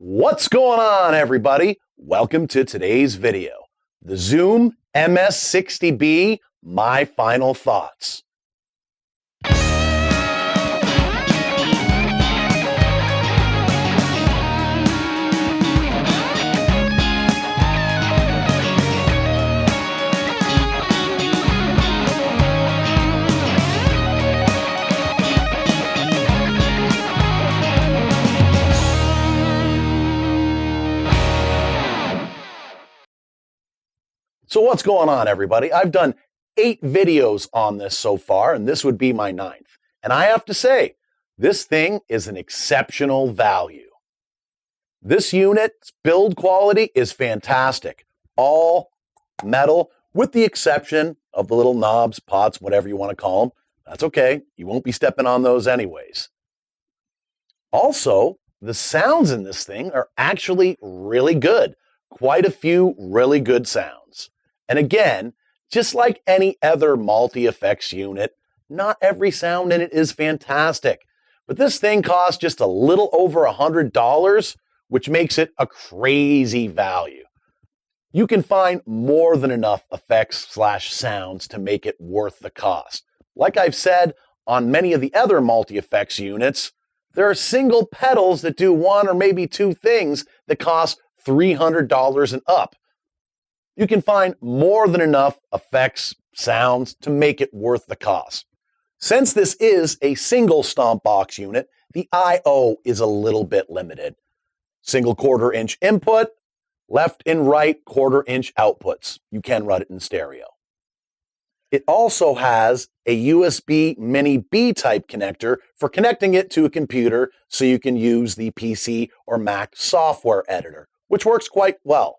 What's going on, everybody? Welcome to today's video. The Zoom MS-60B, my final thoughts. So what's going on, everybody? I've done 8 videos on this so far, and this would be my 9th. And I have to say, this thing is an exceptional value. This unit's build quality is fantastic. All metal, with the exception of the little knobs, pots, whatever you want to call them. That's okay. You won't be stepping on those anyways. Also, the sounds in this thing are actually really good. Quite a few really good sounds. And again, just like any other multi-effects unit, not every sound in it is fantastic. But this thing costs just a little over $100, which makes it a crazy value. You can find more than enough effects/sounds to make it worth the cost. Like I've said on many of the other multi-effects units, there are single pedals that do one or maybe two things that cost $300 and up. You can find more than enough effects, sounds to make it worth the cost. Since this is a single stomp box unit, the I/O is a little bit limited. Single 1/4 inch input, left and right 1/4 inch outputs. You can run it in stereo. It also has a USB mini B type connector for connecting it to a computer so you can use the PC or Mac software editor, which works quite well.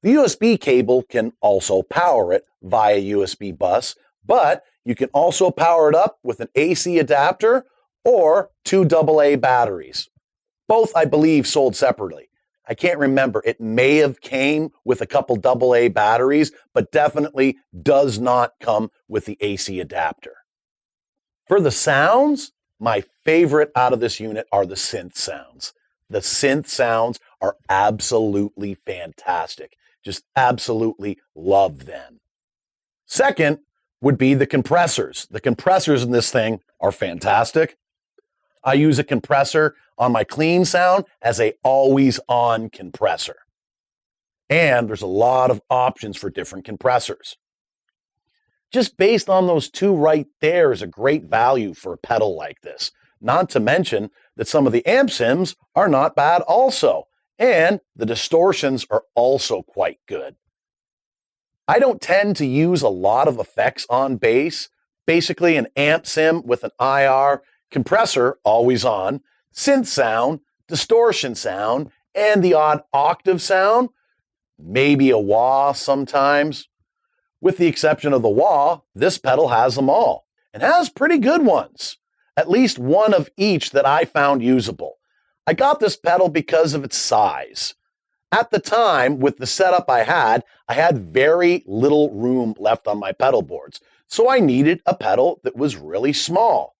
The USB cable can also power it via USB bus, but you can also power it up with an AC adapter or 2 AA batteries. Both, I believe, sold separately. I can't remember. It may have came with a couple AA batteries, but definitely does not come with the AC adapter. For the sounds, my favorite out of this unit are the synth sounds. The synth sounds are absolutely fantastic. Just absolutely love them. Second would be the compressors. The compressors in this thing are fantastic. I use a compressor on my clean sound as a always-on compressor. And there's a lot of options for different compressors. Just based on those two right there is a great value for a pedal like this. Not to mention that some of the amp sims are not bad also. And the distortions are also quite good. I don't tend to use a lot of effects on bass. Basically an amp sim with an IR, compressor always on, synth sound, distortion sound, and the odd octave sound, maybe a wah sometimes. With the exception of the wah, this pedal has them all and has pretty good ones. At least one of each that I found usable. I got this pedal because of its size. At the time, with the setup I had very little room left on my pedal boards, so I needed a pedal that was really small.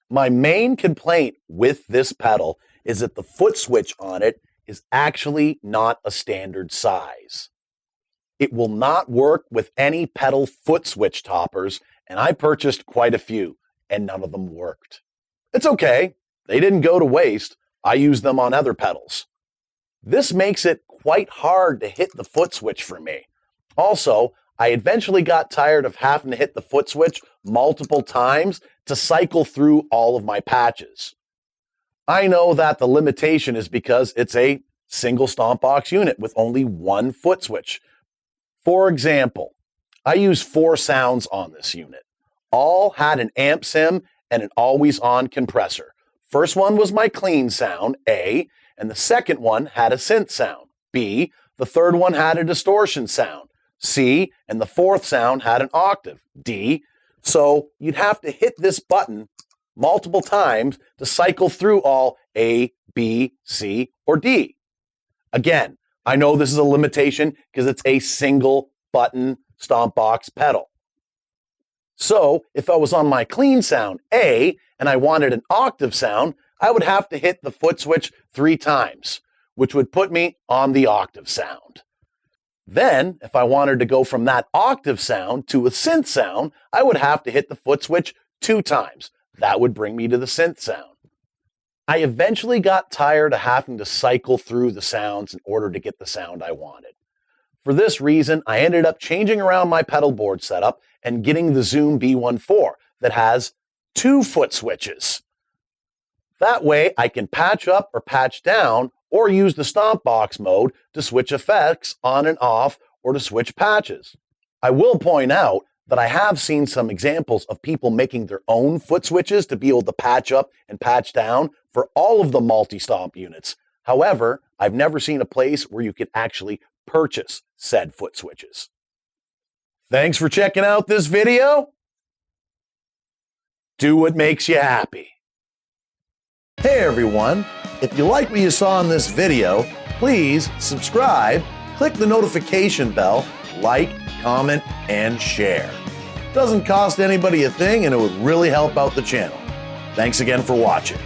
My main complaint with this pedal is that the foot switch on it is actually not a standard size. It will not work with any pedal foot switch toppers, and I purchased quite a few, and none of them worked. It's okay. They didn't go to waste. I use them on other pedals. This makes it quite hard to hit the foot switch for me. Also, I eventually got tired of having to hit the foot switch multiple times to cycle through all of my patches. I know that the limitation is because it's a single stomp box unit with only one foot switch. For example, I use 4 sounds on this unit. All had an amp sim and an always-on compressor. First one was my clean sound, A, and the second one had a synth sound, B. The third one had a distortion sound, C, and the fourth sound had an octave, D. So you'd have to hit this button multiple times to cycle through all A, B, C, or D. Again, I know this is a limitation because it's a single button stomp box pedal. So if I was on my clean sound A and I wanted an octave sound, I would have to hit the foot switch 3 times, which would put me on the octave sound. Then, if I wanted to go from that octave sound to a synth sound, I would have to hit the foot switch 2 times. That would bring me to the synth sound. I eventually got tired of having to cycle through the sounds in order to get the sound I wanted. For this reason, I ended up changing around my pedal board setup and getting the Zoom B14 that has 2 foot switches. That way, I can patch up or patch down or use the stomp box mode to switch effects on and off or to switch patches. I will point out that I have seen some examples of people making their own foot switches to be able to patch up and patch down for all of the multi-stomp units. However, I've never seen a place where you can actually purchase said foot switches. Thanks for checking out this video. Do what makes you happy. Hey everyone, if you like what you saw in this video, please subscribe, click the notification bell, like, comment, and share. Doesn't cost anybody a thing and it would really help out the channel. Thanks again for watching.